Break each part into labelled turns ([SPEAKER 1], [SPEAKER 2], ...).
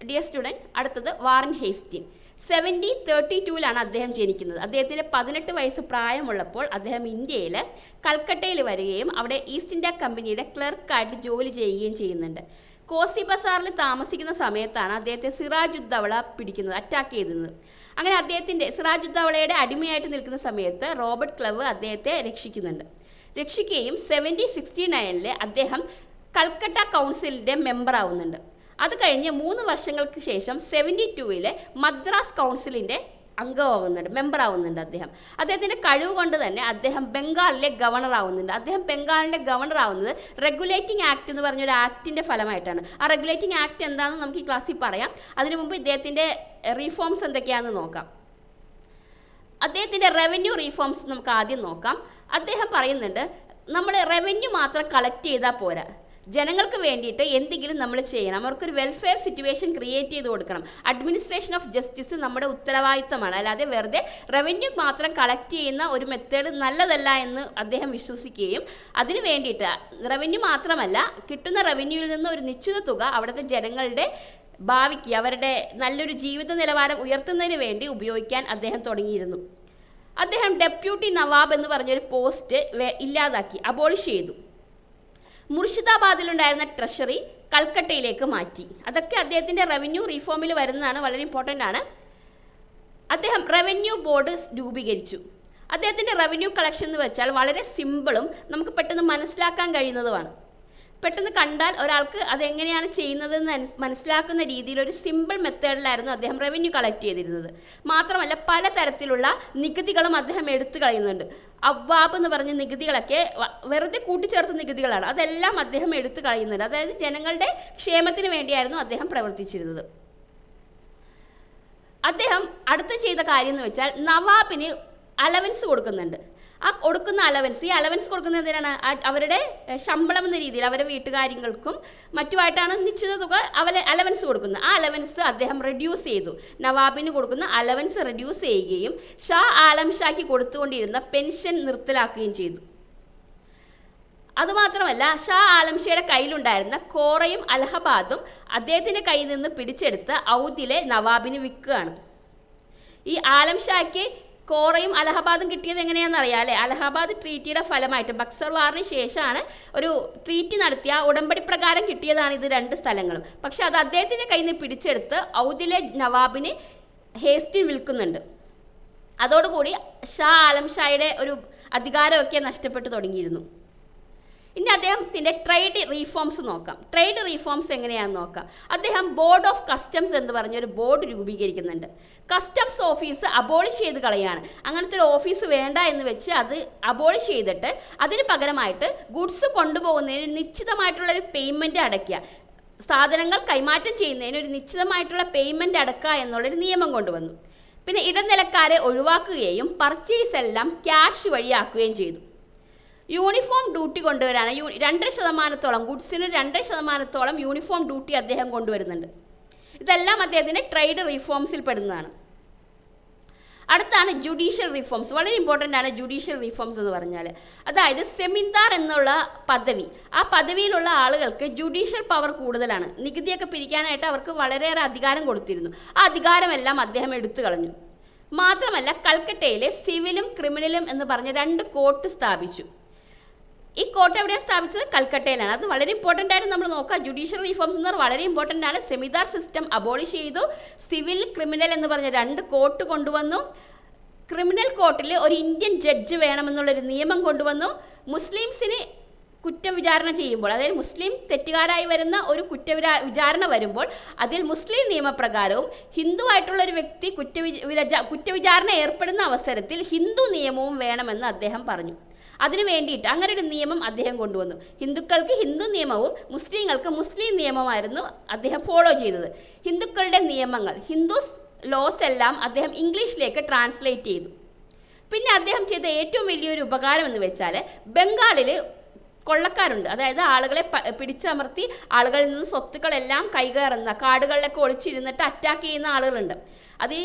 [SPEAKER 1] Dear student, അടുത്തത് Warren Hasting. 1732 അദ്ദേഹം ജനിക്കുന്നത്. അദ്ദേഹത്തിന് 18 വയസ്സ് പ്രായമുള്ളപ്പോൾ അദ്ദേഹം ഇന്ത്യയിൽ കൽക്കട്ടയിൽ വരികയും അവിടെ ഈസ്റ്റ് ഇന്ത്യ കമ്പനിയുടെ ക്ലർക്കായിട്ട് ജോലി ചെയ്യുകയും ചെയ്യുന്നുണ്ട്. കോസി ബസാറിൽ താമസിക്കുന്ന സമയത്താണ് അദ്ദേഹത്തെ സിറാജുദ്ദൗള അറ്റാക്ക് ചെയ്തത്. അങ്ങനെ അദ്ദേഹത്തിൻ്റെ സിറാജുദ്ദൗളയുടെ അടിമയായിട്ട് നിൽക്കുന്ന സമയത്ത് റോബർട്ട് ക്ലൈവ് അദ്ദേഹത്തെ രക്ഷിക്കുകയും 1769 അദ്ദേഹം കൽക്കട്ട കൗൺസിലിൻ്റെ മെമ്പർ ആവുന്നുണ്ട്. അത് കഴിഞ്ഞ് 3 വർഷങ്ങൾക്ക് ശേഷം 72 മദ്രാസ് കൗൺസിലിൻ്റെ മെമ്പർ ആവുന്നുണ്ട്. അദ്ദേഹത്തിൻ്റെ കഴിവ് കൊണ്ട് തന്നെ അദ്ദേഹം ബംഗാളിലെ ഗവർണർ ആവുന്നുണ്ട്. അദ്ദേഹം ബംഗാളിൻ്റെ ഗവർണർ ആവുന്നത് റെഗുലേറ്റിംഗ് ആക്ട് എന്ന് പറഞ്ഞൊരു ആക്ടിൻ്റെ ഫലമായിട്ടാണ്. ആ റെഗുലേറ്റിംഗ് ആക്ട് എന്താണെന്ന് നമുക്ക് ഈ ക്ലാസ്സിൽ പറയാം. അതിനു മുമ്പ് ഇദ്ദേഹത്തിൻ്റെ റീഫോംസ് എന്തൊക്കെയാണെന്ന് നോക്കാം. അദ്ദേഹത്തിൻ്റെ റവന്യൂ റീഫോംസ് നമുക്ക് ആദ്യം നോക്കാം. അദ്ദേഹം പറയുന്നുണ്ട്, നമ്മൾ റവന്യൂ മാത്രം കളക്ട് ചെയ്താൽ പോരാ, ജനങ്ങൾക്ക് വേണ്ടിയിട്ട് എന്തെങ്കിലും നമ്മൾ ചെയ്യണം. അവർക്കൊരു വെൽഫെയർ സിറ്റുവേഷൻ ക്രിയേറ്റ് ചെയ്ത് കൊടുക്കണം. അഡ്മിനിസ്ട്രേഷൻ ഓഫ് ജസ്റ്റിസ് നമ്മുടെ ഉത്തരവാദിത്തമാണ്. അല്ലാതെ വെറുതെ റവന്യൂ മാത്രം കളക്ട് ചെയ്യുന്ന ഒരു മെത്തേഡ് നല്ലതല്ല എന്ന് അദ്ദേഹം വിശ്വസിക്കുകയും അതിന് വേണ്ടിയിട്ട് റവന്യൂ മാത്രമല്ല, കിട്ടുന്ന റവന്യൂവിൽ നിന്ന് ഒരു നിശ്ചിത തുക അവിടുത്തെ ജനങ്ങളുടെ ഭാവിക്ക് അവരുടെ നല്ലൊരു ജീവിത നിലവാരം ഉയർത്തുന്നതിന് വേണ്ടി ഉപയോഗിക്കാൻ അദ്ദേഹം തുടങ്ങിയിരുന്നു. അദ്ദേഹം ഡെപ്യൂട്ടി നവാബ് എന്ന് പറഞ്ഞൊരു പോസ്റ്റ് ഇല്ലാതാക്കി, അബോളിഷ് ചെയ്തു. മുർഷിദാബാദിലുണ്ടായിരുന്ന ട്രഷറി കൽക്കട്ടയിലേക്ക് മാറ്റി. അതൊക്കെ അദ്ദേഹത്തിൻ്റെ റവന്യൂ റീഫോമിൽ വരുന്നതാണ്, വളരെ ഇമ്പോർട്ടൻ്റ് ആണ്. അദ്ദേഹം റവന്യൂ ബോർഡ് രൂപീകരിച്ചു. അദ്ദേഹത്തിൻ്റെ റവന്യൂ കളക്ഷൻ എന്ന് വെച്ചാൽ വളരെ സിമ്പിളും നമുക്ക് പെട്ടെന്ന് മനസ്സിലാക്കാൻ കഴിയുന്നതുമാണ്. പെട്ടെന്ന് കണ്ടാൽ ഒരാൾക്ക് അതെങ്ങനെയാണ് ചെയ്യുന്നതെന്ന് മനസ്സിലാക്കുന്ന രീതിയിൽ ഒരു സിമ്പിൾ മെത്തേഡിലായിരുന്നു അദ്ദേഹം റവന്യൂ കളക്ട് ചെയ്തിരുന്നത്. മാത്രമല്ല പലതരത്തിലുള്ള നികുതികളും അദ്ദേഹം എടുത്തു കളയുന്നുണ്ട്. അവ്വാബ് എന്ന് പറഞ്ഞ നികുതികളൊക്കെ വെറുതെ കൂട്ടിച്ചേർത്ത നികുതികളാണ്. അതെല്ലാം അദ്ദേഹം എടുത്തു കളയുന്നുണ്ട്. അതായത് ജനങ്ങളുടെ ക്ഷേമത്തിന് വേണ്ടിയായിരുന്നു അദ്ദേഹം പ്രവർത്തിച്ചിരുന്നത്. അദ്ദേഹം അടുത്ത് ചെയ്ത കാര്യം എന്ന് വെച്ചാൽ നവാബിന് അലവൻസ് കൊടുക്കുന്നുണ്ട്. ആ കൊടുക്കുന്ന ഈ അലവൻസ് കൊടുക്കുന്നത് എന്തിനാണ്? അവരുടെ ശമ്പളം എന്ന രീതിയിൽ അവരുടെ വീട്ടുകാര്യങ്ങൾക്കും മറ്റുമായിട്ടാണ് നിശ്ചിത തുക അലവൻസ് കൊടുക്കുന്നത്. ആ അലവൻസ് അദ്ദേഹം റെഡ്യൂസ് ചെയ്തു. നവാബിന് കൊടുക്കുന്ന അലവൻസ് റെഡ്യൂസ് ചെയ്യുകയും ഷാ ആലം ഷായ്ക്ക് കൊടുത്തുകൊണ്ടിരുന്ന പെൻഷൻ നിർത്തലാക്കുകയും ചെയ്തു. അതുമാത്രമല്ല, ഷാ ആലം ഷായുടെ കയ്യിലുണ്ടായിരുന്ന കോറയും അലഹബാദും അദ്ദേഹത്തിൻ്റെ കയ്യിൽ നിന്ന് പിടിച്ചെടുത്ത് ഔദിലെ നവാബിന് വിൽക്കുകയാണ്. ഈ ആലം ഷായ്ക്ക് കോറയും അലഹബാദും കിട്ടിയത് എങ്ങനെയാണെന്ന് അറിയാം അല്ലേ? അലഹബാദ് ട്രീറ്റിയുടെ ഫലമായിട്ട് ബക്സർ വാറിന് ശേഷമാണ് ഒരു ട്രീറ്റി നടത്തിയ ഉടമ്പടി പ്രകാരം കിട്ടിയതാണ് ഇത് 2 സ്ഥലങ്ങളും. പക്ഷെ അത് അദ്ദേഹത്തിൻ്റെ കയ്യിൽ നിന്ന് പിടിച്ചെടുത്ത് ഔദിലെ നവാബിന് ഹേസ്റ്റിൻ വിൽക്കുന്നുണ്ട്. അതോടുകൂടി ഷാ ആലം ഷായുടെ ഒരു അധികാരമൊക്കെ നഷ്ടപ്പെട്ടു തുടങ്ങിയിരുന്നു. ഇനി അദ്ദേഹത്തിൻ്റെ ട്രേഡ് റീഫോംസ് നോക്കാം. ട്രേഡ് റീഫോംസ് എങ്ങനെയാണെന്ന് നോക്കാം. അദ്ദേഹം ബോർഡ് ഓഫ് കസ്റ്റംസ് എന്ന് പറഞ്ഞൊരു ബോർഡ് രൂപീകരിക്കുന്നുണ്ട്. കസ്റ്റംസ് ഓഫീസ് അബോളിഷ് ചെയ്ത് കളയാണ്. അങ്ങനത്തെ ഒരു ഓഫീസ് വേണ്ട എന്ന് വെച്ച് അത് അബോളിഷ് ചെയ്തിട്ട് അതിന് പകരമായിട്ട് ഗുഡ്സ് കൊണ്ടുപോകുന്നതിന് നിശ്ചിതമായിട്ടുള്ളൊരു പേയ്മെൻറ്റ് അടയ്ക്കുക, സാധനങ്ങൾ കൈമാറ്റം ചെയ്യുന്നതിന് ഒരു നിശ്ചിതമായിട്ടുള്ള പേയ്മെൻറ്റ് അടക്കുക എന്നുള്ളൊരു നിയമം കൊണ്ടുവന്നു. പിന്നെ ഇടനിലക്കാരെ ഒഴിവാക്കുകയും പർച്ചേസ് എല്ലാം ക്യാഷ് വഴിയാക്കുകയും ചെയ്തു. യൂണിഫോം ഡ്യൂട്ടി കൊണ്ടുവരാണ്. 2% ഗുഡ്സിന് 2% യൂണിഫോം ഡ്യൂട്ടി അദ്ദേഹം കൊണ്ടുവരുന്നുണ്ട്. ഇതെല്ലാം അദ്ദേഹത്തിൻ്റെ ട്രേഡ് റീഫോംസിൽ പെടുന്നതാണ്. അടുത്താണ് ജുഡീഷ്യൽ റീഫോംസ്. വളരെ ഇമ്പോർട്ടൻ്റ് ആണ് ജുഡീഷ്യൽ റീഫോംസ് എന്ന് പറഞ്ഞാൽ. അതായത് സെമിന്ദാർ എന്നുള്ള പദവി, ആ പദവിയിലുള്ള ആളുകൾക്ക് ജുഡീഷ്യൽ പവർ കൂടുതലാണ്. നികുതിയൊക്കെ പിരിക്കാനായിട്ട് അവർക്ക് വളരെയേറെ അധികാരം കൊടുത്തിരുന്നു. ആ അധികാരമെല്ലാം അദ്ദേഹം എടുത്തു കളഞ്ഞു. മാത്രമല്ല കൽക്കട്ടയിലെ സിവിലും ക്രിമിനലും എന്ന് പറഞ്ഞ 2 കോർട്ട് സ്ഥാപിച്ചു. ഈ കോർട്ട് എവിടെയാണ് സ്ഥാപിച്ചത്? കൽക്കട്ടയിലാണ്. അത് വളരെ ഇമ്പോർട്ടൻ്റ് ആയിട്ട് നമ്മൾ നോക്കുക. ജുഡീഷ്യൽ റീഫോംസ് എന്ന് പറഞ്ഞാൽ വളരെ ഇമ്പോർട്ടൻ്റ് ആണ്. സെമിദാർ സിസ്റ്റം അബോളിഷ് ചെയ്തു. സിവിൽ ക്രിമിനൽ എന്ന് പറഞ്ഞ 2 കോർട്ട് കൊണ്ടുവന്നു. ക്രിമിനൽ കോർട്ടിൽ ഒരു ഇന്ത്യൻ ജഡ്ജ് വേണമെന്നുള്ളൊരു നിയമം കൊണ്ടുവന്നു. മുസ്ലിംസിന് കുറ്റവിചാരണ ചെയ്യുമ്പോൾ, അതായത് മുസ്ലിം തെറ്റുകാരായി വരുന്ന ഒരു വിചാരണ വരുമ്പോൾ അതിൽ മുസ്ലിം നിയമപ്രകാരവും ഹിന്ദു ആയിട്ടുള്ള ഒരു വ്യക്തി കുറ്റവിചാരണ ഏർപ്പെടുന്ന അവസരത്തിൽ ഹിന്ദു നിയമവും വേണമെന്ന് അദ്ദേഹം പറഞ്ഞു. അതിനു വേണ്ടിയിട്ട് അങ്ങനെ ഒരു നിയമം അദ്ദേഹം കൊണ്ടുവന്നു. ഹിന്ദുക്കൾക്ക് ഹിന്ദു നിയമവും മുസ്ലിങ്ങൾക്ക് മുസ്ലിം നിയമമായിരുന്നു അദ്ദേഹം ഫോളോ ചെയ്തത്. ഹിന്ദുക്കളുടെ നിയമങ്ങൾ, ഹിന്ദുസ് ലോസ് എല്ലാം അദ്ദേഹം ഇംഗ്ലീഷിലേക്ക് ട്രാൻസ്ലേറ്റ് ചെയ്തു. പിന്നെ അദ്ദേഹം ചെയ്ത ഏറ്റവും വലിയൊരു ഉപകാരം എന്ന് വെച്ചാൽ ബംഗാളിൽ കൊള്ളക്കാരുണ്ട്, അതായത് ആളുകളെ പിടിച്ചമർത്തി ആളുകളിൽ നിന്ന് സ്വത്തുക്കളെല്ലാം കൈകയറുന്ന, കാടുകളിലൊക്കെ ഒളിച്ചിരുന്നിട്ട് അറ്റാക്ക് ചെയ്യുന്ന ആളുകളുണ്ട്. അത്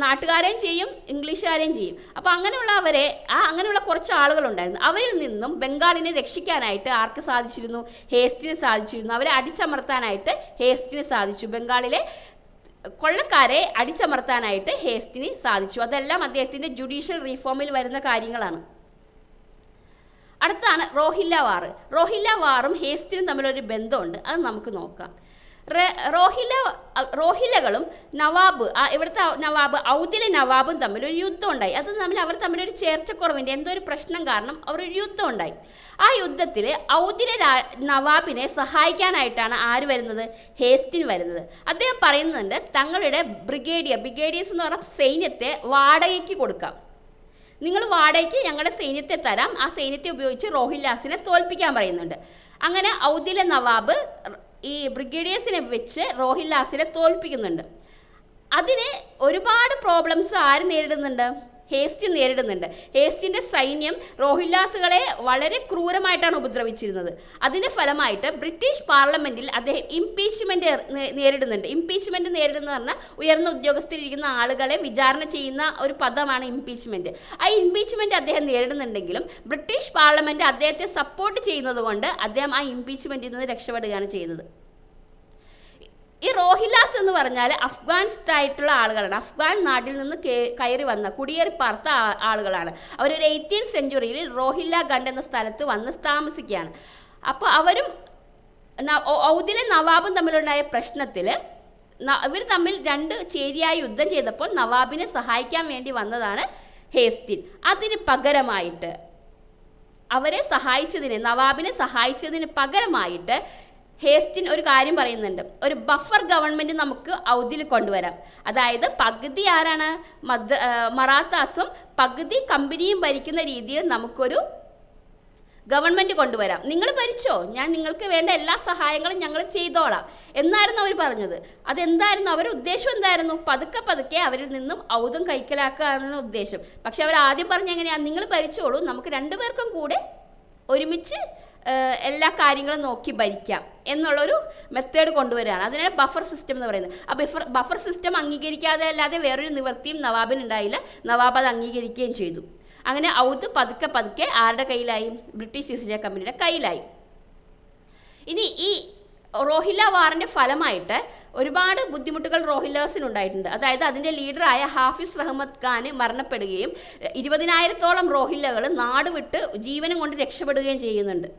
[SPEAKER 1] നാട്ടുകാരെയും ചെയ്യും, ഇംഗ്ലീഷുകാരെയും ചെയ്യും. അപ്പോൾ അങ്ങനെയുള്ള കുറച്ച് ആളുകളുണ്ടായിരുന്നു. അവരിൽ നിന്നും ബംഗാളിനെ രക്ഷിക്കാനായിട്ട് ആർക്ക് സാധിച്ചിരുന്നു? ഹേസ്റ്റിന് സാധിച്ചിരുന്നു. അവരെ അടിച്ചമർത്താനായിട്ട് ഹേസ്റ്റിന് സാധിച്ചു. ബംഗാളിലെ കൊള്ളക്കാരെ അടിച്ചമർത്താനായിട്ട് ഹേസ്റ്റിന് സാധിച്ചു. അതെല്ലാം അദ്ദേഹത്തിൻ്റെ ജുഡീഷ്യൽ റീഫോമിൽ വരുന്ന കാര്യങ്ങളാണ്. അടുത്താണ് റോഹില്ല വാർ. റോഹില്ല വാറും ഹേസ്റ്റിനും തമ്മിലൊരു ബന്ധമുണ്ട്, അത് നമുക്ക് നോക്കാം. റോഹില്ലകളും നവാബ്, ഇവിടുത്തെ നവാബ് ഔദിലെ നവാബും തമ്മിലൊരു യുദ്ധം ഉണ്ടായി. അവർ തമ്മിലൊരു ചേർച്ചക്കുറവിൻ്റെ എന്തോ ഒരു പ്രശ്നം കാരണം അവരൊരു യുദ്ധം ഉണ്ടായി. ആ യുദ്ധത്തിൽ ഔദിലെ നവാബിനെ സഹായിക്കാനായിട്ടാണ് ആര് വരുന്നത്? ഹേസ്റ്റിൻ വരുന്നത്. അദ്ദേഹം പറയുന്നുണ്ട് തങ്ങളുടെ ബ്രിഗേഡിയേഴ്സ് എന്ന് പറഞ്ഞ സൈന്യത്തെ വാടകയ്ക്ക് കൊടുക്കാം, നിങ്ങൾ വാടകയ്ക്ക് ഞങ്ങളുടെ സൈന്യത്തെ തരാം, ആ സൈന്യത്തെ ഉപയോഗിച്ച് റോഹില്ലാസിനെ തോൽപ്പിക്കാൻ പറയുന്നുണ്ട്. അങ്ങനെ ഔദിലെ നവാബ് ഈ ബ്രിഗേഡിയേഴ്സിനെ വെച്ച് റോഹില്ലാസിനെ തോൽപ്പിക്കുന്നുണ്ട്. അതിന് ഒരുപാട് പ്രോബ്ലംസ് ആര് നേരിടുന്നുണ്ട്? ഹേസ്റ്റിൻ നേരിടുന്നുണ്ട്. ഹേസ്റ്റിൻ്റെ സൈന്യം റോഹില്ലാസുകളെ വളരെ ക്രൂരമായിട്ടാണ് ഉപദ്രവിച്ചിരുന്നത്. അതിൻ്റെ ഫലമായിട്ട് ബ്രിട്ടീഷ് പാർലമെൻറ്റിൽ അദ്ദേഹം ഇംപീച്ച്മെൻറ്റ് നേരിടുന്നുണ്ട്. ഇംപീച്ച്മെൻറ്റ് നേരിടുന്ന പറഞ്ഞാൽ ഉയർന്ന ഉദ്യോഗസ്ഥരിരിക്കുന്ന ആളുകളെ വിചാരണ ചെയ്യുന്ന ഒരു പദമാണ് ഇംപീച്ച്മെൻറ്റ്. ആ ഇംപീച്ച്മെൻറ്റ് അദ്ദേഹം നേരിടുന്നുണ്ടെങ്കിലും ബ്രിട്ടീഷ് പാർലമെൻറ്റ് അദ്ദേഹത്തെ സപ്പോർട്ട് ചെയ്യുന്നത് കൊണ്ട് അദ്ദേഹം ആ ഇംപീച്ച്മെൻറ്റിൽ നിന്ന് രക്ഷപ്പെടുകയാണ് ചെയ്യുന്നത്. ഈ റോഹില്ലാസ് എന്ന് പറഞ്ഞാൽ അഫ്ഗാനിസ്ഥായിട്ടുള്ള ആളുകളാണ്. അഫ്ഗാൻ നാട്ടിൽ നിന്ന് കയറി വന്ന കുടിയേറി പാർത്ത ആളുകളാണ്. അവരൊരു 18th സെഞ്ച്വറിയിൽ റോഹില്ല ഗണ്ട് എന്ന സ്ഥലത്ത് വന്ന് താമസിക്കുകയാണ്. അപ്പോൾ അവരും ഔദിലെ നവാബും തമ്മിലുണ്ടായ പ്രശ്നത്തിൽ ഇവർ തമ്മിൽ രണ്ട് ചേരിയായി യുദ്ധം ചെയ്തപ്പോൾ നവാബിനെ സഹായിക്കാൻ വേണ്ടി വന്നതാണ് ഹേസ്റ്റിൻ. അതിന് പകരമായിട്ട് നവാബിനെ സഹായിച്ചതിന് പകരമായിട്ട് ഹേസ്റ്റിൻ ഒരു കാര്യം പറയുന്നുണ്ട്, ഒരു ബഫർ ഗവൺമെൻറ് നമുക്ക് ഔദിൽ കൊണ്ടുവരാം. അതായത് പകുതി ആരാണ് മറാത്താസും പകുതി കമ്പനിയും ഭരിക്കുന്ന രീതിയിൽ നമുക്കൊരു ഗവൺമെൻറ് കൊണ്ടുവരാം, നിങ്ങൾ ഭരിച്ചോ, ഞാൻ നിങ്ങൾക്ക് വേണ്ട എല്ലാ സഹായങ്ങളും ഞങ്ങൾ ചെയ്തോളാം എന്നായിരുന്നു അവർ പറഞ്ഞത്. അതെന്തായിരുന്നു അവരുടെ ഉദ്ദേശം? എന്തായിരുന്നു? പതുക്കെ അവരിൽ നിന്നും ഔദം കൈക്കലാക്കുക എന്ന ഉദ്ദേശം. പക്ഷെ അവർ ആദ്യം പറഞ്ഞ എങ്ങനെയാണ്? നിങ്ങൾ ഭരിച്ചോളൂ, നമുക്ക് രണ്ടുപേർക്കും കൂടെ ഒരുമിച്ച് എല്ലാ കാര്യങ്ങളും നോക്കി ഭരിക്കാം എന്നുള്ളൊരു മെത്തേഡ് കൊണ്ടുവരികയാണ്. അതിനാണ് ബഫർ സിസ്റ്റം എന്ന് പറയുന്നത്. ആ ബഫർ സിസ്റ്റം അംഗീകരിക്കാതെ അല്ലാതെ വേറൊരു നിവൃത്തിയും നവാബിന് ഉണ്ടായില്ല. നവാബ് അത് അംഗീകരിക്കുകയും ചെയ്തു. അങ്ങനെ ഔദ് പതുക്കെ ആരുടെ കയ്യിലായി? ബ്രിട്ടീഷ് ഈസ്റ്റ് ഇന്ത്യ കമ്പനിയുടെ കയ്യിലായി. ഇനി ഈ റോഹില്ല വാറിൻ്റെ ഫലമായിട്ട് ഒരുപാട് ബുദ്ധിമുട്ടുകൾ റോഹില്ലാസിനുണ്ടായിട്ടുണ്ട്. അതായത് അതിൻ്റെ ലീഡറായ ഹാഫിസ് റഹ്മത്ത് ഖാൻ മരണപ്പെടുകയും 20,000-ഓളം റോഹില്ലകൾ നാട് വിട്ട് ജീവനും കൊണ്ട് രക്ഷപ്പെടുകയും ചെയ്യുന്നുണ്ട്.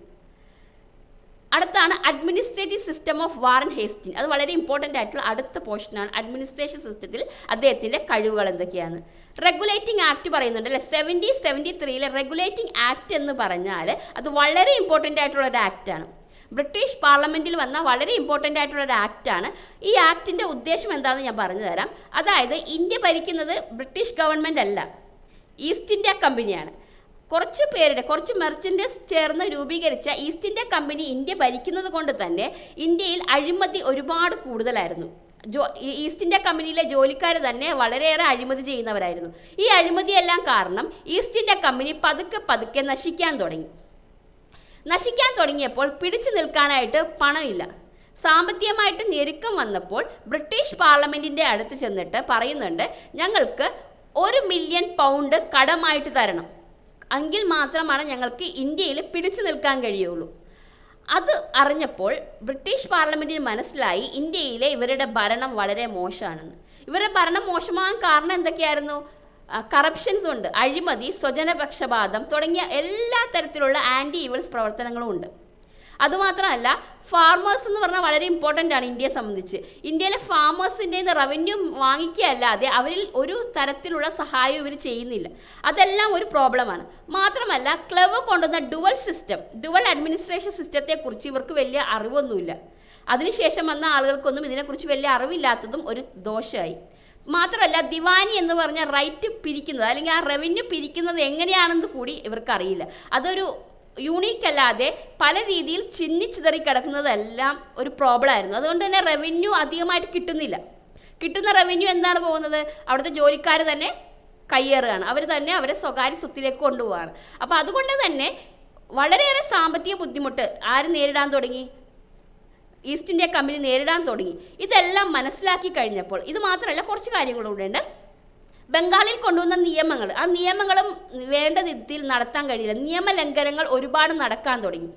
[SPEAKER 1] അടുത്താണ് അഡ്മിനിസ്ട്രേറ്റീവ് സിസ്റ്റം ഓഫ് വാറൻ ഹേസ്റ്റിൻ. അത് വളരെ ഇമ്പോർട്ടൻ്റ് ആയിട്ടുള്ള അടുത്ത പോർഷനാണ്. അഡ്മിനിസ്ട്രേഷൻ സിസ്റ്റത്തിൽ അദ്ദേഹത്തിൻ്റെ കഴിവുകൾ എന്തൊക്കെയാണ്? റെഗുലേറ്റിംഗ് ആക്ട് പറയുന്നുണ്ട് അല്ലേ? 73-ലെ റെഗുലേറ്റിംഗ് ആക്ട് എന്ന് പറഞ്ഞാൽ അത് വളരെ ഇമ്പോർട്ടൻ്റ് ആയിട്ടുള്ള ഒരു ആക്റ്റാണ്. ബ്രിട്ടീഷ് പാർലമെൻറ്റിൽ വന്ന വളരെ ഇമ്പോർട്ടൻ്റ് ആയിട്ടുള്ള ഒരു ആക്റ്റാണ്. ഈ ആക്ടിൻ്റെ ഉദ്ദേശം എന്താണെന്ന് ഞാൻ പറഞ്ഞു തരാം. അതായത് ഇന്ത്യ ഭരിക്കുന്നത് ബ്രിട്ടീഷ് ഗവൺമെൻറ് അല്ല, ഈസ്റ്റ് ഇന്ത്യ കമ്പനിയാണ്. കുറച്ച് മെർച്ചൻറ്റേഴ്സ് ചേർന്ന് രൂപീകരിച്ച ഈസ്റ്റ് ഇന്ത്യ കമ്പനി ഇന്ത്യ ഭരിക്കുന്നത് കൊണ്ട് തന്നെ ഇന്ത്യയിൽ അഴിമതി ഒരുപാട് കൂടുതലായിരുന്നു. ഈസ്റ്റ് ഇന്ത്യ കമ്പനിയിലെ ജോലിക്കാർ തന്നെ വളരെയേറെ അഴിമതി ചെയ്യുന്നവരായിരുന്നു. ഈ അഴിമതിയെല്ലാം കാരണം ഈസ്റ്റ് ഇന്ത്യ കമ്പനി പതുക്കെ നശിക്കാൻ തുടങ്ങിയപ്പോൾ പിടിച്ചു നിൽക്കാനായിട്ട് പണമില്ല. സാമ്പത്തികമായിട്ട് ഞെരുക്കം വന്നപ്പോൾ ബ്രിട്ടീഷ് പാർലമെൻറ്റിൻ്റെ അടുത്ത് ചെന്നിട്ട് പറയുന്നുണ്ട്, ഞങ്ങൾക്ക് 1 മില്യൺ പൗണ്ട് കടമായിട്ട് തരണം, എങ്കിൽ മാത്രമാണ് ഞങ്ങൾക്ക് ഇന്ത്യയിൽ പിടിച്ചു നിൽക്കാൻ കഴിയുള്ളൂ. അത് അറിഞ്ഞപ്പോൾ ബ്രിട്ടീഷ് പാർലമെൻറ്റിന് മനസ്സിലായി ഇന്ത്യയിലെ ഇവരുടെ ഭരണം വളരെ മോശമാണെന്ന്. ഇവരുടെ ഭരണം മോശമാകാൻ കാരണം എന്തൊക്കെയായിരുന്നു? കറപ്ഷൻസ് ഉണ്ട്, അഴിമതി, സ്വജനപക്ഷപാതം തുടങ്ങിയ എല്ലാ തരത്തിലുള്ള ആൻറ്റി ഈവിൾസ് പ്രവർത്തനങ്ങളും ഉണ്ട്. അതുമാത്രമല്ല, ഫാർമേഴ്സ് എന്ന് പറഞ്ഞാൽ വളരെ ഇമ്പോർട്ടൻ്റ് ആണ് ഇന്ത്യയെ സംബന്ധിച്ച്. ഇന്ത്യയിലെ ഫാമേഴ്സിൻ്റെ റവന്യൂ വാങ്ങിക്കുകയല്ലാതെ അവരിൽ ഒരു തരത്തിലുള്ള സഹായം ഇവർ ചെയ്യുന്നില്ല. അതെല്ലാം ഒരു പ്രോബ്ലമാണ്. മാത്രമല്ല, ക്ലവ് കൊണ്ടുവന്ന ഡുവൽ അഡ്മിനിസ്ട്രേഷൻ സിസ്റ്റത്തെക്കുറിച്ച് ഇവർക്ക് വലിയ അറിവൊന്നുമില്ല. അതിനുശേഷം വന്ന ആളുകൾക്കൊന്നും ഇതിനെക്കുറിച്ച് വലിയ അറിവില്ലാത്തതും ഒരു ദോഷമായി. മാത്രമല്ല, ദിവാനി എന്ന് പറഞ്ഞ റൈറ്റ് പിരിക്കുന്നത് അല്ലെങ്കിൽ ആ റവന്യൂ പിരിക്കുന്നത് എങ്ങനെയാണെന്ന് കൂടി ഇവർക്കറിയില്ല. അതൊരു യൂണീക്ക് അല്ലാതെ പല രീതിയിൽ ചിന്നിച്ചിതറി കിടക്കുന്നതെല്ലാം ഒരു പ്രോബ്ലം ആയിരുന്നു. അതുകൊണ്ട് തന്നെ റവന്യൂ അധികമായിട്ട് കിട്ടുന്നില്ല. കിട്ടുന്ന റവന്യൂ എന്താണ് പോകുന്നത്? അവിടുത്തെ ജോലിക്കാർ തന്നെ കയ്യേറുകയാണ്, അവർ തന്നെ അവരെ സ്വകാര്യ സ്വത്തിലേക്ക് കൊണ്ടുപോവുകയാണ്. അപ്പോൾ അതുകൊണ്ട് തന്നെ വളരെയേറെ സാമ്പത്തിക ബുദ്ധിമുട്ട് ആര് നേരിടാൻ തുടങ്ങി? ഈസ്റ്റ് ഇന്ത്യ കമ്പനി നേരിടാൻ തുടങ്ങി. ഇതെല്ലാം മനസ്സിലാക്കി കഴിഞ്ഞപ്പോൾ, ഇത് മാത്രമല്ല കുറച്ച് കാര്യങ്ങളൂടെ ഉണ്ട്. ബംഗാളിൽ കൊണ്ടുവന്ന നിയമങ്ങൾ, ആ നിയമങ്ങളും വേണ്ട രീതിയിൽ നടത്താൻ കഴിയില്ല. നിയമലംഘനങ്ങൾ ഒരുപാട് നടക്കാൻ തുടങ്ങി.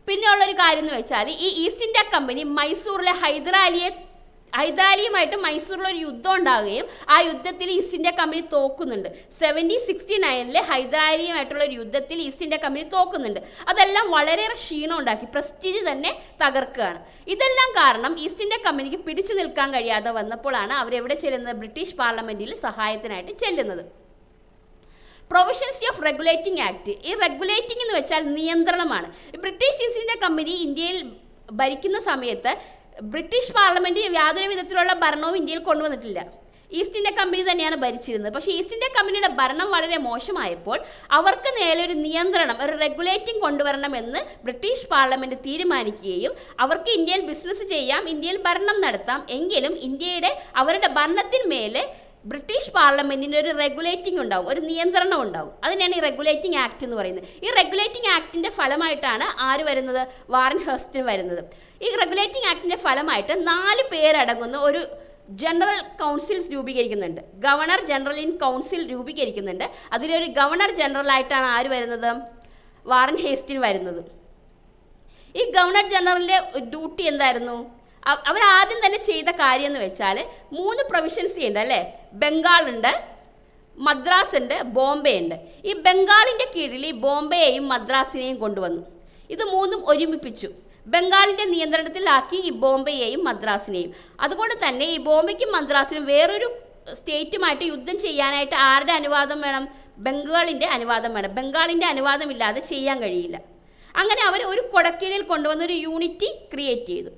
[SPEAKER 1] പിന്നെ ഉള്ളൊരു കാര്യം എന്ന് വെച്ചാൽ, ഈ ഈസ്റ്റ് ഇന്ത്യ കമ്പനി മൈസൂറിലെ ഹൈദരാലിയുമായിട്ട് മൈസൂരിലൊരു യുദ്ധം ഉണ്ടാവുകയും ആ യുദ്ധത്തിൽ ഈസ്റ്റ് ഇന്ത്യ കമ്പനി തോക്കുന്നുണ്ട്. 1769 ഹൈദരാലിയുമായിട്ടുള്ള ഒരു യുദ്ധത്തിൽ ഈസ്റ്റ് ഇന്ത്യ കമ്പനി തോക്കുന്നുണ്ട്. അതെല്ലാം വളരെയേറെ ക്ഷീണം ഉണ്ടാക്കി, പ്രസ്റ്റീജ് തന്നെ തകർക്കുകയാണ്. ഇതെല്ലാം കാരണം ഈസ്റ്റ് ഇന്ത്യ കമ്പനിക്ക് പിടിച്ചു നിൽക്കാൻ കഴിയാതെ വന്നപ്പോഴാണ് അവരെവിടെ ചെല്ലുന്നത്? ബ്രിട്ടീഷ് പാർലമെന്റിൽ സഹായത്തിനായിട്ട് ചെല്ലുന്നത്. Provisions of regulating act. ഈ റെഗുലേറ്റിംഗ് എന്ന് വെച്ചാൽ നിയന്ത്രണമാണ്. ബ്രിട്ടീഷ് ഈസ്റ്റ് ഇന്ത്യ കമ്പനി ഇന്ത്യയിൽ ഭരിക്കുന്ന സമയത്ത് ബ്രിട്ടീഷ് പാർലമെന്റ് യാതൊരു വിധത്തിലുള്ള ഭരണവും ഇന്ത്യയിൽ കൊണ്ടുവന്നിട്ടില്ല. ഈസ്റ്റ് ഇന്ത്യ കമ്പനി തന്നെയാണ് ഭരിച്ചിരുന്നത്. പക്ഷേ ഈസ്റ്റ് ഇന്ത്യ കമ്പനിയുടെ ഭരണം വളരെ മോശമായപ്പോൾ അവർക്ക് നേരെ ഒരു നിയന്ത്രണം, ഒരു റെഗുലേറ്റിംഗ് കൊണ്ടുവരണമെന്ന് ബ്രിട്ടീഷ് പാർലമെന്റ് തീരുമാനിക്കുകയും അവർക്ക് ഇന്ത്യയിൽ ബിസിനസ് ചെയ്യാം, ഇന്ത്യയിൽ ഭരണം നടത്താം, എങ്കിലും അവരുടെ ഭരണത്തിന്മേലെ ബ്രിട്ടീഷ് പാർലമെന്റിന് ഒരു റെഗുലേറ്റിംഗ് ഉണ്ടാവും, ഒരു നിയന്ത്രണം ഉണ്ടാവും. അതിനാണ് ഈ റെഗുലേറ്റിംഗ് ആക്ട് എന്ന് പറയുന്നത്. ഈ റെഗുലേറ്റിംഗ് ആക്ടിന്റെ ഫലമായിട്ടാണ് ആര് വരുന്നത്? വാറൻ ഹേസ്റ്റിന് വരുന്നത്. ഈ റെഗുലേറ്റിംഗ് ആക്ടിന്റെ ഫലമായിട്ട് 4 പേരടങ്ങുന്ന ഒരു ജനറൽ കൗൺസിൽ രൂപീകരിക്കുന്നുണ്ട്. ഗവർണർ ജനറൽ ഇൻ കൗൺസിൽ രൂപീകരിക്കുന്നുണ്ട്. അതിലൊരു ഗവർണർ ജനറൽ ആയിട്ടാണ് ആര് വരുന്നത്? വാറൻ ഹേസ്റ്റിൻ വരുന്നത്. ഈ ഗവർണർ ജനറലിന്റെ ഡ്യൂട്ടി എന്തായിരുന്നു? അവരാദ്യം തന്നെ ചെയ്ത കാര്യം എന്ന് വെച്ചാൽ 3 പ്രൊവിഷൻസ് ഉണ്ട് അല്ലേ? ബംഗാളുണ്ട്, മദ്രാസ് ഉണ്ട്, ബോംബെ ഉണ്ട്. ഈ ബംഗാളിൻ്റെ കീഴിൽ ഈ ബോംബെയെയും മദ്രാസിനെയും കൊണ്ടുവന്നു. ഇത് 3ഉം ഒരുമിപ്പിച്ചു. ബംഗാളിൻ്റെ നിയന്ത്രണത്തിലാക്കി ഈ ബോംബെയെയും മദ്രാസിനെയും. അതുകൊണ്ട് തന്നെ ഈ ബോംബെക്കും മദ്രാസിനും വേറൊരു സ്റ്റേറ്റുമായിട്ട് യുദ്ധം ചെയ്യാനായിട്ട് ആരുടെ അനുവാദം വേണം? ബംഗാളിൻ്റെ അനുവാദം വേണം. ബംഗാളിൻ്റെ അനുവാദമില്ലാതെ ചെയ്യാൻ കഴിയില്ല. അങ്ങനെ അവർ ഒരു കൊടക്കീഴിൽ കൊണ്ടുവന്നൊരു യൂണിറ്റി ക്രിയേറ്റ് ചെയ്തു.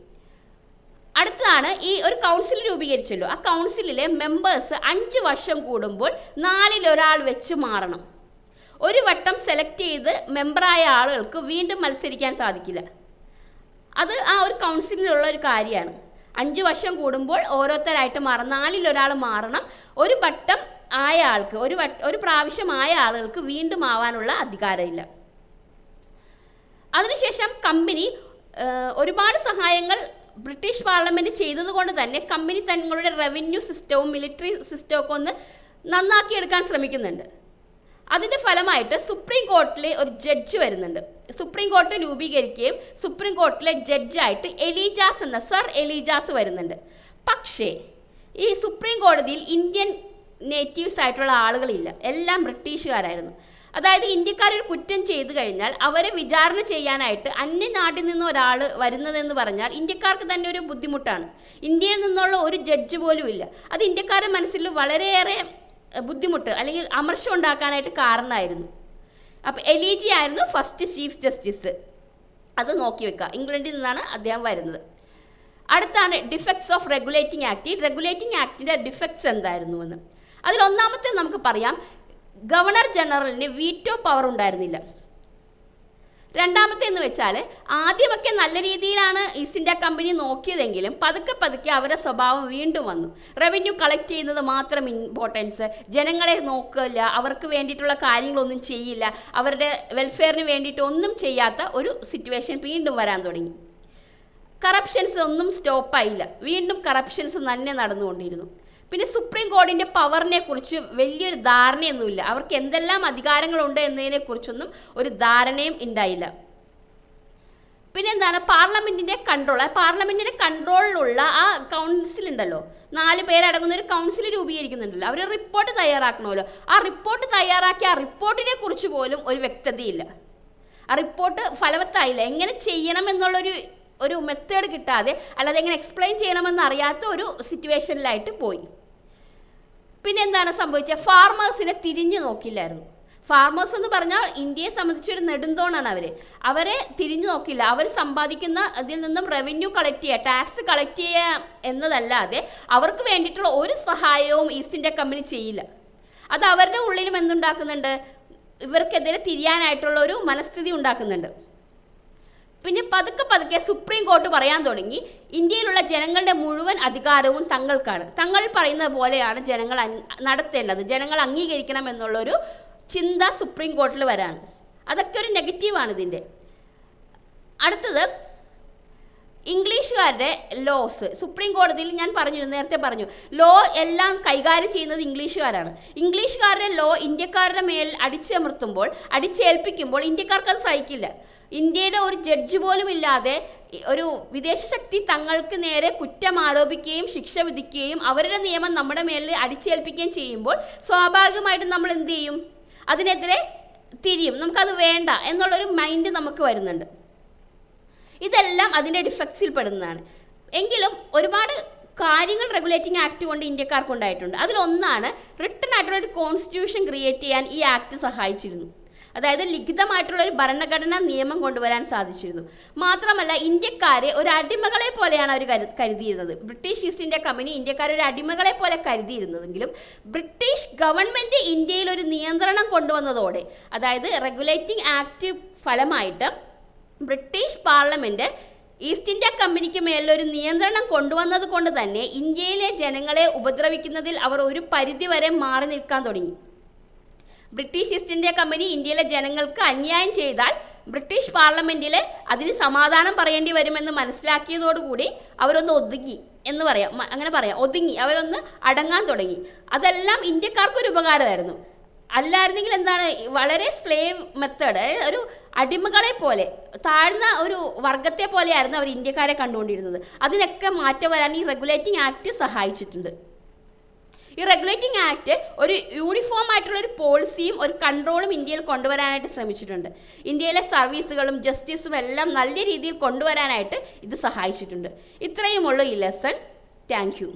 [SPEAKER 1] അടുത്തതാണ് ഈ ഒരു കൗൺസിൽ രൂപീകരിച്ചല്ലോ. ആ കൗൺസിലിലെ മെമ്പേഴ്സ് 5 വർഷം കൂടുമ്പോൾ 4-ൽ ഒരാൾ വെച്ച് മാറണം. ഒരു വട്ടം സെലക്ട് ചെയ്ത് മെമ്പറായ ആളുകൾക്ക് വീണ്ടും മത്സരിക്കാൻ സാധിക്കില്ല. അത് ആ ഒരു കൗൺസിലിലുള്ള ഒരു കാര്യമാണ്. 5 വർഷം കൂടുമ്പോൾ ഓരോരുത്തരായിട്ട് മാറണം. 4-ൽ ഒരാൾ മാറണം. ഒരു വട്ടം ആയ ആൾക്ക്, ഒരു പ്രാവശ്യം ആയ ആളുകൾക്ക് വീണ്ടും ആവാനുള്ള അധികാരമില്ല. അതിനുശേഷം കമ്പനി ഒരുപാട് സഹായങ്ങൾ ബ്രിട്ടീഷ് പാർലമെൻറ്റ് ചെയ്തതുകൊണ്ട് തന്നെ കമ്പനി തങ്ങളുടെ റവന്യൂ സിസ്റ്റവും മിലിറ്ററി സിസ്റ്റവും ഒക്കെ ഒന്ന് നന്നാക്കിയെടുക്കാൻ ശ്രമിക്കുന്നുണ്ട്. അതിൻ്റെ ഫലമായിട്ട് സുപ്രീം കോർട്ടിലെ ഒരു ജഡ്ജ് വരുന്നുണ്ട്. സുപ്രീം കോർട്ട് രൂപീകരിക്കുകയും സുപ്രീം കോർട്ടിലെ ജഡ്ജായിട്ട് സർ എലീജാസ് വരുന്നുണ്ട്. പക്ഷേ ഈ സുപ്രീം കോടതിയിൽ ഇന്ത്യൻ നേറ്റീവ്സ് ആയിട്ടുള്ള ആളുകളില്ല, എല്ലാം ബ്രിട്ടീഷുകാരായിരുന്നു. അതായത് ഇന്ത്യക്കാരൊരു കുറ്റം ചെയ്തു കഴിഞ്ഞാൽ അവരെ വിചാരണ ചെയ്യാനായിട്ട് അന്യനാട്ടിൽ നിന്ന് ഒരാൾ വരുന്നതെന്ന് പറഞ്ഞാൽ ഇന്ത്യക്കാർക്ക് തന്നെ ഒരു ബുദ്ധിമുട്ടാണ്. ഇന്ത്യയിൽ നിന്നുള്ള ഒരു ജഡ്ജ് പോലും ഇല്ല. അത് ഇന്ത്യക്കാരുടെ മനസ്സിൽ വളരെയേറെ ബുദ്ധിമുട്ട് അല്ലെങ്കിൽ അമർഷം ഉണ്ടാക്കാനായിട്ട് കാരണമായിരുന്നു. അപ്പോൾ എലീജി ആയിരുന്നു ഫസ്റ്റ് ചീഫ് ജസ്റ്റിസ്. അത് നോക്കി വെക്കുക. ഇംഗ്ലണ്ടിൽ നിന്നാണ് അദ്ദേഹം വരുന്നത്. അടുത്താണ് ഡിഫക്ട്സ് ഓഫ് റെഗുലേറ്റിംഗ് ആക്ട്. ഈ റെഗുലേറ്റിംഗ് ആക്ടിൻ്റെ ഡിഫക്ട്സ് എന്തായിരുന്നു എന്ന്. അതിലൊന്നാമത്തെ നമുക്ക് പറയാം, ഗവർണർ ജനറലിന് വീറ്റോ പവർ ഉണ്ടായിരുന്നില്ല. രണ്ടാമത്തെ എന്ന് വെച്ചാൽ ആദ്യമൊക്കെ നല്ല രീതിയിലാണ് ഈസ്റ്റ് ഇന്ത്യ കമ്പനി നോക്കിയതെങ്കിലും പതുക്കെ അവരുടെ സ്വഭാവം വീണ്ടും വന്നു. റവന്യൂ കളക്ട് ചെയ്യുന്നത് മാത്രം ഇമ്പോർട്ടൻസ്, ജനങ്ങളെ നോക്കില്ല, അവർക്ക് വേണ്ടിയിട്ടുള്ള കാര്യങ്ങളൊന്നും ചെയ്യില്ല, അവരുടെ വെൽഫെയറിന് വേണ്ടിയിട്ട് ഒന്നും ചെയ്യാത്ത ഒരു സിറ്റുവേഷൻ വീണ്ടും വരാൻ തുടങ്ങി. കറപ്ഷൻസ് ഒന്നും സ്റ്റോപ്പായില്ല, വീണ്ടും കറപ്ഷൻസ് തന്നെ നടന്നുകൊണ്ടിരുന്നു. പിന്നെ സുപ്രീം കോടതിൻ്റെ പവറിനെ കുറിച്ച് വലിയൊരു ധാരണയൊന്നുമില്ല. അവർക്ക് എന്തെല്ലാം അധികാരങ്ങളുണ്ട് എന്നതിനെക്കുറിച്ചൊന്നും ഒരു ധാരണയും ഉണ്ടായില്ല. പിന്നെ എന്താണ് പാർലമെൻറ്റിൻ്റെ കൺട്രോൾ. ആ പാർലമെൻറ്റിൻ്റെ കൺട്രോളിലുള്ള ആ കൗൺസിൽ ഉണ്ടല്ലോ, 4 പേരടങ്ങുന്ന ഒരു കൗൺസിൽ രൂപീകരിക്കുന്നുണ്ടല്ലോ. അവർ റിപ്പോർട്ട് തയ്യാറാക്കണമല്ലോ. ആ റിപ്പോർട്ട് തയ്യാറാക്കിയ ആ റിപ്പോർട്ടിനെ കുറിച്ച് പോലും ഒരു വ്യക്തതയില്ല. ആ റിപ്പോർട്ട് ഫലവത്തായില്ല. എങ്ങനെ ചെയ്യണം എന്നുള്ളൊരു മെത്തേഡ് കിട്ടാതെ, അല്ലാതെ എങ്ങനെ എക്സ്പ്ലെയിൻ ചെയ്യണമെന്ന് അറിയാത്ത ഒരു സിറ്റുവേഷനിലായിട്ട് പോയി. പിന്നെ എന്താണ് സംഭവിച്ചത്? ഫാർമേഴ്സിനെ തിരിഞ്ഞു നോക്കില്ലായിരുന്നു. ഫാർമേഴ്സ് എന്ന് പറഞ്ഞാൽ ഇന്ത്യയെ സംബന്ധിച്ചൊരു നെടുന്തോണാണ്. അവരെ തിരിഞ്ഞു നോക്കില്ല. അവർ സമ്പാദിക്കുന്ന അതിൽ നിന്നും റവന്യൂ കളക്ട് ചെയ്യുക, ടാക്സ് കളക്ട് ചെയ്യുക എന്നതല്ലാതെ അവർക്ക് വേണ്ടിയിട്ടുള്ള ഒരു സഹായവും ഈസ്റ്റ് ഇന്ത്യ കമ്പനി ചെയ്യില്ല. അത് അവരുടെ ഉള്ളിലും എന്തുണ്ടാക്കുന്നുണ്ട്? ഇവർക്കെതിരെ തിരിയാനായിട്ടുള്ള ഒരു മനസ്ഥിതി ഉണ്ടാക്കുന്നുണ്ട്. പിന്നെ പതുക്കെ സുപ്രീം കോർട്ട് പറയാൻ തുടങ്ങി, ഇന്ത്യയിലുള്ള ജനങ്ങളുടെ മുഴുവൻ അധികാരവും തങ്ങൾക്കാണ്, തങ്ങൾ പറയുന്ന പോലെയാണ് ജനങ്ങൾ നടത്തേണ്ടത്, ജനങ്ങൾ അംഗീകരിക്കണം എന്നുള്ളൊരു ചിന്ത സുപ്രീം കോർട്ടിൽ വരാണ്. അതൊക്കെ ഒരു നെഗറ്റീവാണ് ഇതിൻ്റെ. അടുത്തത് ഇംഗ്ലീഷുകാരുടെ ലോസ്. സുപ്രീം കോടതിയിൽ ഞാൻ നേരത്തെ പറഞ്ഞു, ലോ എല്ലാം കൈകാര്യം ചെയ്യുന്നത് ഇംഗ്ലീഷുകാരാണ്. ഇംഗ്ലീഷുകാരുടെ ലോ ഇന്ത്യക്കാരുടെ മേൽ അടിച്ചേൽപ്പിക്കുമ്പോൾ ഇന്ത്യക്കാർക്ക് അത് സഹിക്കില്ല. ഇന്ത്യയുടെ ഒരു ജഡ്ജ് പോലും ഇല്ലാതെ ഒരു വിദേശ ശക്തി തങ്ങൾക്ക് നേരെ കുറ്റം ആരോപിക്കുകയും ശിക്ഷ വിധിക്കുകയും അവരുടെ നിയമം നമ്മുടെ മേലിൽ അടിച്ചേൽപ്പിക്കുകയും ചെയ്യുമ്പോൾ സ്വാഭാവികമായിട്ടും നമ്മൾ എന്ത് ചെയ്യും? അതിനെതിരെ തിരിയും. നമുക്കത് വേണ്ട എന്നുള്ളൊരു മൈൻഡ് നമുക്ക് വരുന്നുണ്ട്. ഇതെല്ലാം അതിൻ്റെ ഡിഫക്ട്സിൽ പെടുന്നതാണ്. എങ്കിലും ഒരുപാട് കാര്യങ്ങൾ റെഗുലേറ്റിംഗ് ആക്ട് കൊണ്ട് ഇന്ത്യക്കാർക്കുണ്ടായിട്ടുണ്ട്. അതിലൊന്നാണ് റിട്ടൺ ആയിട്ടുള്ളൊരു കോൺസ്റ്റിറ്റ്യൂഷൻ ക്രിയേറ്റ് ചെയ്യാൻ ഈ ആക്ട് സഹായിച്ചിരുന്നു. അതായത് ലിഖിതമായിട്ടുള്ളൊരു ഭരണഘടനാ നിയമം കൊണ്ടുവരാൻ സാധിച്ചിരുന്നു. മാത്രമല്ല ഇന്ത്യക്കാരെ ഒരു അടിമകളെ പോലെയാണ് അവർ കരുതിയിരുന്നത്. ബ്രിട്ടീഷ് ഈസ്റ്റ് ഇന്ത്യ കമ്പനി ഇന്ത്യക്കാരെ ഒരു അടിമകളെ പോലെ കരുതിയിരുന്നതെങ്കിലും ബ്രിട്ടീഷ് ഗവൺമെൻറ് ഇന്ത്യയിൽ ഒരു നിയന്ത്രണം കൊണ്ടുവന്നതോടെ, അതായത് റെഗുലേറ്റിംഗ് ആക്ട് ഫലമായിട്ട് ബ്രിട്ടീഷ് പാർലമെൻറ്റ് ഈസ്റ്റ് ഇന്ത്യ കമ്പനിക്ക് മേലൊരു നിയന്ത്രണം കൊണ്ടുവന്നത് കൊണ്ട് തന്നെ ഇന്ത്യയിലെ ജനങ്ങളെ ഉപദ്രവിക്കുന്നതിൽ അവർ ഒരു പരിധിവരെ മാറി നിൽക്കാൻ തുടങ്ങി. ബ്രിട്ടീഷ് ഈസ്റ്റ് ഇന്ത്യ കമ്പനി ഇന്ത്യയിലെ ജനങ്ങൾക്ക് അന്യായം ചെയ്താൽ ബ്രിട്ടീഷ് പാർലമെൻറ്റിൽ അതിന് സമാധാനം പറയേണ്ടി വരുമെന്ന് മനസ്സിലാക്കിയതോടുകൂടി അവരൊന്ന് ഒതുങ്ങി എന്ന് പറയാം, അങ്ങനെ പറയാം, ഒതുങ്ങി, അവരൊന്ന് അടങ്ങാൻ തുടങ്ങി. അതെല്ലാം ഇന്ത്യക്കാർക്കൊരു ഉപകാരമായിരുന്നു. അല്ലായിരുന്നെങ്കിൽ എന്താണ്, വളരെ സ്ലേവ് മെത്തേഡ്, ഒരു അടിമകളെ പോലെ, താഴ്ന്ന ഒരു വർഗത്തെ പോലെയായിരുന്നു അവർ ഇന്ത്യക്കാരെ കണ്ടുകൊണ്ടിരുന്നത്. അതിനൊക്കെ മാറ്റം വരാൻ ഈ റെഗുലേറ്റിംഗ് ആക്ട് സഹായിച്ചിട്ടുണ്ട്. ഈ റെഗുലേറ്റിംഗ് ആക്ട് ഒരു യൂണിഫോം ആയിട്ടുള്ള ഒരു പോളിസിയും ഒരു കൺട്രോളും ഇന്ത്യയിൽ കൊണ്ടുവരാനായിട്ട് ശ്രമിച്ചിട്ടുണ്ട്. ഇന്ത്യയിലെ സർവീസുകളും ജസ്റ്റിസും എല്ലാം നല്ല രീതിയിൽ കൊണ്ടുവരാനായിട്ട് ഇത് സഹായിച്ചിട്ടുണ്ട്. ഇത്രയുമുള്ളൂ ഈ ലെസൺ. Thank you.